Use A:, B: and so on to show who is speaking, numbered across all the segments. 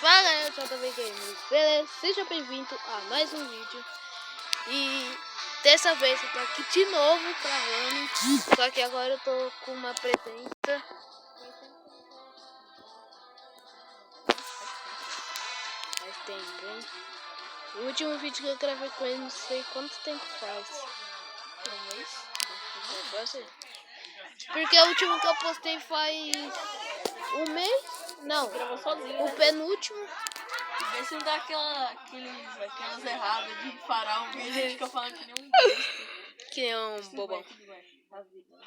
A: Fala galera, JV Games, beleza? Seja bem-vindo a mais um vídeo. E dessa vez eu tô aqui de novo gravando. Só que agora eu tô com uma presença. Faz tempo, hein? O último vídeo que eu gravei com ele, não sei quanto tempo faz. Um mês? Porque o último que eu postei faz um mês? Não,
B: gravou sozinho,
A: o
B: né?
A: penúltimo.
B: Vê se não dá aquelas erradas de parar o vídeo e fica falando que nem um besta.
A: Que é um bobão.
B: Tudo bem. A vida.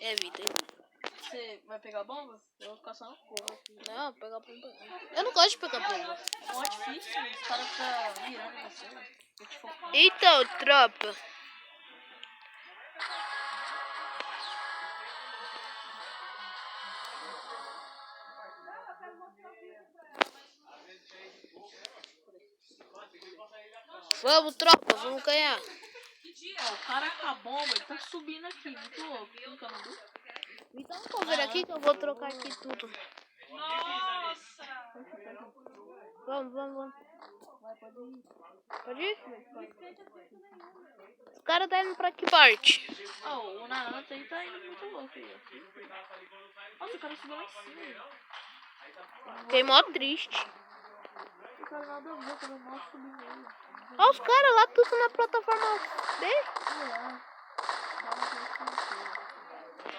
A: É vida, é vida.
B: Você vai pegar bomba? Eu vou ficar só no fogo aqui.
A: Não, pegar bomba. Eu não gosto de pegar bomba.
B: É mó difícil, os caras ficam mirando em você. Eu te focar.
A: Então, tropa. Vamos, tropa, vamos ganhar.
B: Ó, o cara com a bomba, ele tá subindo aqui, muito louco.
A: Me dá um cover aqui que eu vou trocar aqui tudo.
B: Nossa!
A: Vamos.
B: Vai,
A: Pode ir? Os caras tá indo pra que parte?
B: Ó, o Naruto aí tá indo muito louco aí. Nossa, o cara subiu lá em cima.
A: Fiquei mó triste.
B: O cara nada a ver, o cara mó subiu nele.
A: Olha os caras lá, tudo na plataforma B.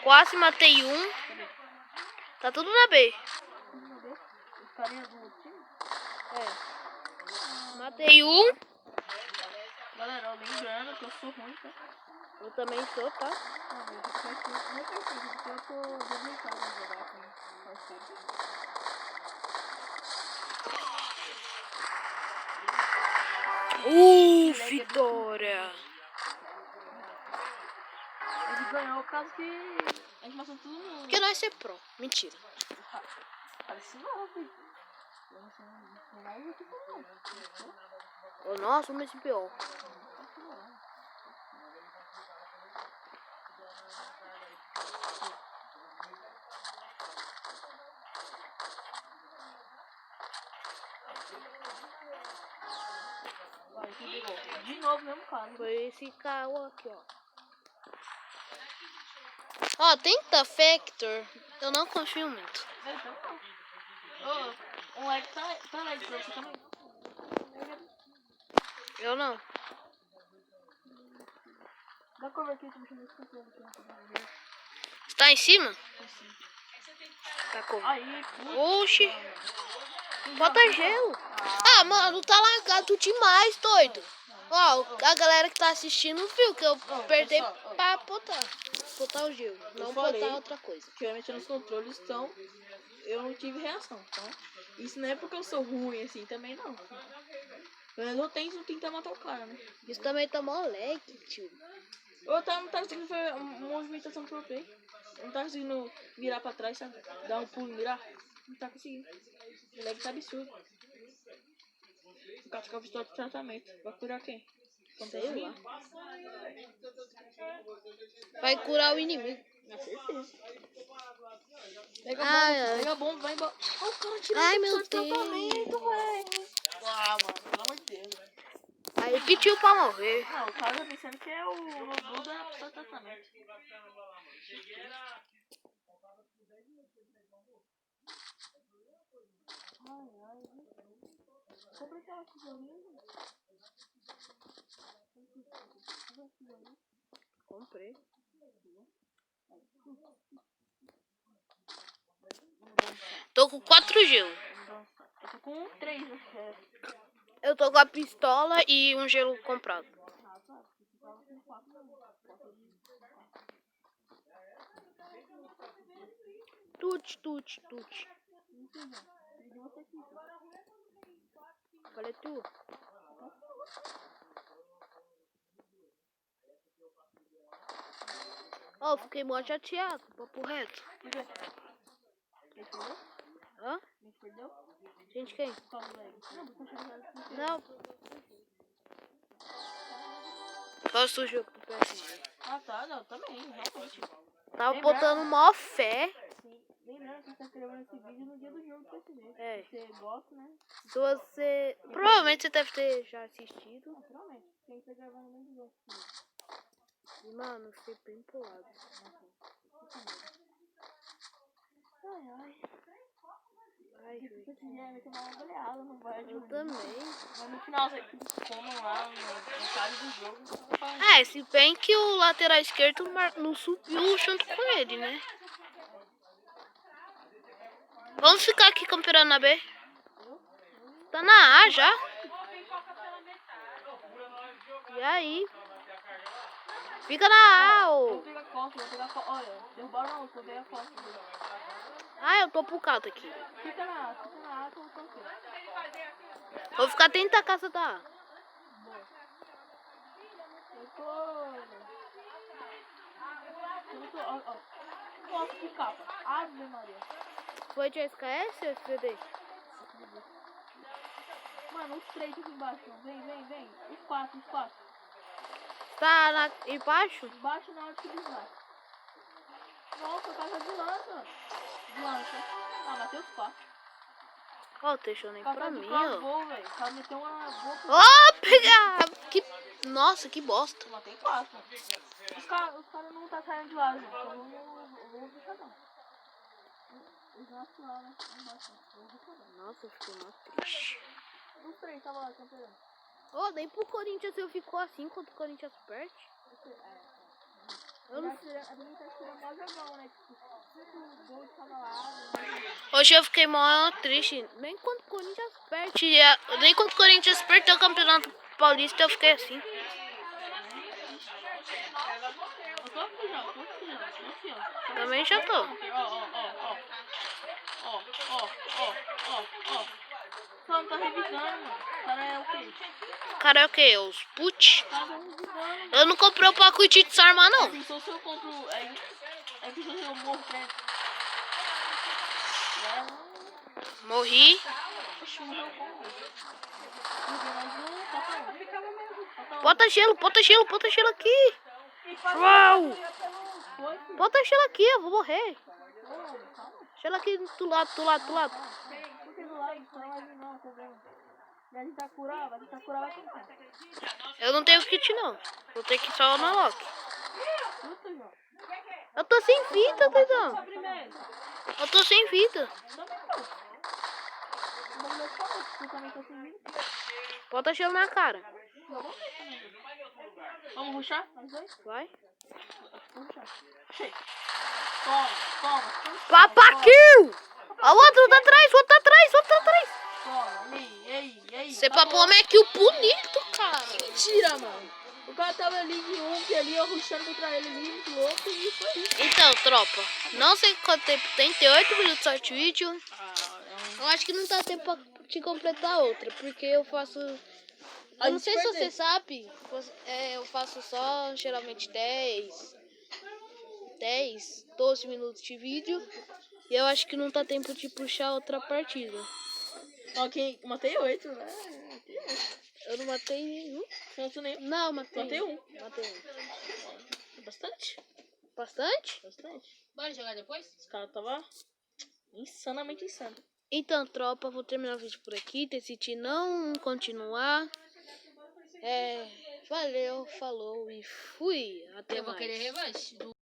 A: Quase matei um. Tá tudo na B.
B: Os carinha do outro time?
A: É. Matei um.
B: Galera, lembrando que eu sou ruim, tá?
A: Eu também sou, tá?
B: Eu tô debilitado em jogar com parceiro.
A: Vitória!
B: Ele ganhou o caso que a gente matou todo mundo.
A: Porque nós é pro. Mentira.
B: Parece não, filho. Não vai ver que não.
A: O nosso, mas pior.
B: De novo mesmo cara.
A: Foi esse carro aqui, ó. Ó, tenta Factor. Eu não confio muito.
B: Ô, moleque, tá like pra você também?
A: Eu não.
B: Dá cover aqui, tô mexendo nesse controle aqui.
A: Você tá em cima? Tá como?
B: Aí,
A: Oxi. Bota gelo. Ah, mano, tá lagado demais, doido. Ó, a galera que tá assistindo viu que eu apertei pra botar o gelo. Não botar outra coisa.
B: Que eu mexer nos controles, então eu não tive reação, tá? Isso não é porque eu sou ruim assim, também não. Mas eu tento tentar matar o cara, né?
A: Isso também tá mó lag, tio.
B: Eu tava conseguindo fazer uma movimentação pro play. Eu não tava conseguindo virar pra trás, sabe? Dar um pulo e virar. Não tá conseguindo. O lag tá absurdo. O cara fica pistola de tratamento. Vai curar quem?
A: Sei lá. Vai curar o inimigo.
B: Na certeza. Pega a bomba, vai embora. Ó, o cara tirando
A: Ai,
B: o
A: meu
B: pistola de tratamento, velho. Ah, mano, pelo amor de Deus.
A: Aí pediu pra morrer.
B: Não, o cara tá pensando que é o robô da pistola de tratamento. Compra aquela tesourinha.
A: Comprei. Tô com 4 gelo.
B: Eu tô com 3, né?
A: Eu tô com a pistola e um gelo comprado. Tute. Qual é tu? Ó, fiquei mó chateado, papo reto. Hã?
B: Me perdeu?
A: Gente, quem?
B: Não.
A: Não. Só o jogo do PSG.
B: Ah, tá, não, também, realmente.
A: Tava botando mó fé.
B: Sim, lembrando que você tá gravando esse vídeo no dia do jogo. muito desse jeito.
A: É.
B: Você gosta, né?
A: Se você... Provavelmente você deve ter já assistido.
B: Naturalmente. Tem que ser gravando muito bom.
A: E, mano, eu fiquei bem empolgado.
B: Ai, ai.
A: Ai,
B: Esse
A: Júlio.
B: dia vai tomar uma goleada, não vai de
A: Eu
B: ruim.
A: também.
B: Mas no final, você comam lá no caso do jogo.
A: É, se bem que o lateral esquerdo não subiu junto com ele, né? Vamos ficar aqui campeando na B. Tá na A já. E aí? Fica na A,
B: Vou
A: ô.
B: pegar a costa, vou pegar a costa. Olha, derrubaram não, vou pegar a costa.
A: Ah, eu tô pro canto aqui.
B: Fica na A que eu tô aqui.
A: Vou ficar dentro da casa da A.
B: Eu tô, ó. Nossa, que capa. Ave Maria.
A: Foi de SKS ou SPD?
B: Mano, os três aqui embaixo. Vem. Os quatro.
A: Tá lá embaixo?
B: Embaixo na hora que desligar. Nossa, casa de lança. De lança. Ah, matei os quatro.
A: Ó, deixou nem pra
B: Casa de
A: mim, ó.
B: crossbow, velho. O cara meteu uma boca.
A: Ó, pegar! Que... Nossa, que bosta.
B: Eu matei quatro. Os caras não tá saindo de lá, gente. Então eu vou deixar não. Os nossos lá, né?
A: Nossa, eu fiquei muito triste.
B: Os três tava lá campeão.
A: Ó, nem pro Corinthians eu ficou assim quando o Corinthians perde. Eu não...
B: A gente tá tirando mó jogão, né? Tipo, 5 gols de cada lado.
A: Hoje eu fiquei mó triste. Nem quando o Corinthians perde. Nem quando o Corinthians perdeu o Campeonato Paulista eu fiquei assim.
B: Eu tô aqui já, tô aqui, ó.
A: Também já tô.
B: Ó. Só não tá revisando, mano. O cara é o quê?
A: Cara, é o que? Os put?
B: Tá revisando.
A: Eu não comprei o pacote de desarmar, não.
B: Pensou se eu compro. É que eu morro, né?
A: Morri.
B: Oxi, morreu como?
A: Bota gelo aqui. Uau! Bota gelo aqui, eu vou morrer. Gelo aqui do lado.
B: Por que do lado? Não vai vir não, problema. Vai tentar curar, vai tentar.
A: Eu não tenho kit, não. Vou ter que ir só na Loki.
B: Puta, João.
A: Eu tô sem vida, doidão.
B: Só primeiro.
A: Eu tô sem vida. Bota gelo na cara.
B: Vamos rushar? Nós dois?
A: Vai.
B: Vamos rushar. Cheio. Toma.
A: Papa kill! O outro tá atrás.
B: Toma. Ei.
A: Você papou uma kill bonito, cara.
B: Mentira, mano. O cara tava ali de um, que ali eu rushando contra ele ali, muito louco, e foi isso.
A: Então, tropa, não sei quanto tempo tem 8 minutos só de vídeo. Eu acho que não dá tempo pra te completar outra, porque eu faço... Eu não sei se você sabe, eu faço só geralmente 12 minutos de vídeo. E eu acho que não dá tempo de puxar outra partida.
B: Ok, matei 8, né?
A: Eu não matei nenhum. Não, matei.
B: Matei um.
A: Bastante?
B: Bastante.
A: Bora jogar depois?
B: Esse cara tava insanamente insano.
A: Então, tropa, vou terminar o vídeo por aqui. Decidi não continuar. Valeu, falou e fui. Até mais.
C: Eu vou querer revanche.